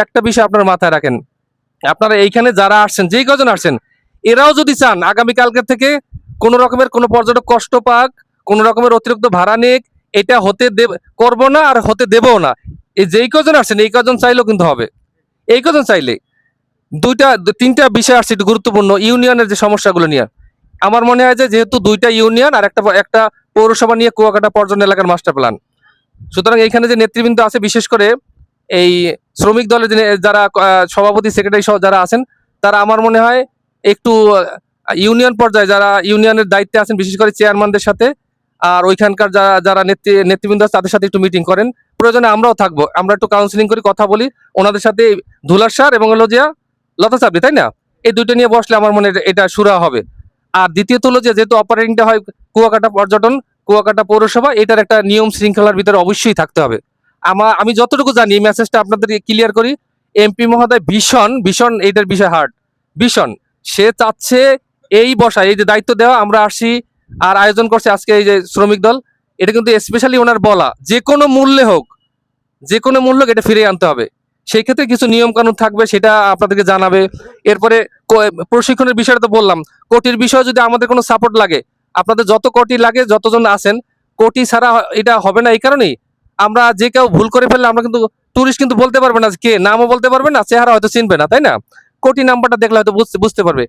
একটা বিষয় আপনার মাথায় রাখেন, আপনারা এইখানে যারা আসছেন, যেই কজন আসছেন, এরাও যদি চান আগামীকালকে থেকে কোনো রকমের কোনো পর্যটক কষ্ট পাক, কোনো রকমের অতিরিক্ত ভাড়া নিক, এটা হতে করবো না আর হতে দেবও না। এই যেই কজন আসছেন এই কজন চাইলেও কিন্তু হবে। এই কজন চাইলে তিনটা বিষয় আসছে একটু গুরুত্বপূর্ণ ইউনিয়নের যে সমস্যাগুলো নিয়ে। আমার মনে হয় যে যেহেতু দুইটা ইউনিয়ন আর একটা পৌরসভা নিয়ে কুয়াকাটা পর্যটন এলাকার মাস্টার প্ল্যান, সুতরাং এখানে যে নেতৃবৃন্দ আছে বিশেষ করে এই শ্রমিক দলের যারা সভাপতি সেক্রেটারি সহ যারা আছেন, তারা আমার মনে হয় একটু ইউনিয়ন পর্যায়ে যারা ইউনিয়নের দায়িত্বে আছেন বিশেষ করে চেয়ারম্যানদের সাথে আর ওইখানকার যারা যারা নেতৃবৃন্দ আছে তাদের সাথে একটু মিটিং করেন। প্রয়োজনে আমরাও থাকবো, আমরা একটু কাউন্সিলিং করি, কথা বলি ওনাদের সাথে। ধুলার সার এবং হলো যে লতা চাপড়ি, তাই না, এই দুইটা নিয়ে বসলে আমার মনে হয় এটা সুরা হবে। আর দ্বিতীয়ত হলো যে যেহেতু অপারেটিংটা হয় কুয়াকাটা পর্যটন, কুয়াকাটা পৌরসভা, এটার একটা নিয়ম শৃঙ্খলার ভিতরে অবশ্যই থাকতে হবে। আমি যতটুকু জানি এই মেসেজটা আপনাদের ক্লিয়ার করি, এমপি মহোদয় ভীষণ ভীষণ এইটার বিষয় হার্ড, ভীষণ। সে চাচ্ছে এই বসা, এই যে দায়িত্ব দেওয়া, আমরা আসি আর আয়োজন করছে আজকে এই যে শ্রমিক দল, এটা কিন্তু স্পেশালি ওনার বলা যে কোনো মূল্যে হোক, যে কোনো মূল্য এটা ফিরিয়ে আনতে হবে। সেই ক্ষেত্রে কিছু নিয়ম কানুন থাকবে, সেটা আপনাদেরকে জানাবে। এরপরে প্রশিক্ষণের বিষয়টা তো বললাম, কোটির বিষয়ে যদি আমাদের কোনো সাপোর্ট লাগে, আপনাদের যত কোটি লাগে, যতজন আছেন, কোটি ছাড়া এটা হবে না। এই কারণেই আমরা যে কেউ ভুল করে ফেললে আমরা কিন্তু টুরিস্ট কিন্তু বলতে পারবে না কে, নামও বলতে পারবে না, চেহারা হয়তো চিনবে না, তাই না? কোটি নাম্বারটা দেখলে হয়তো বুঝতে পারবে।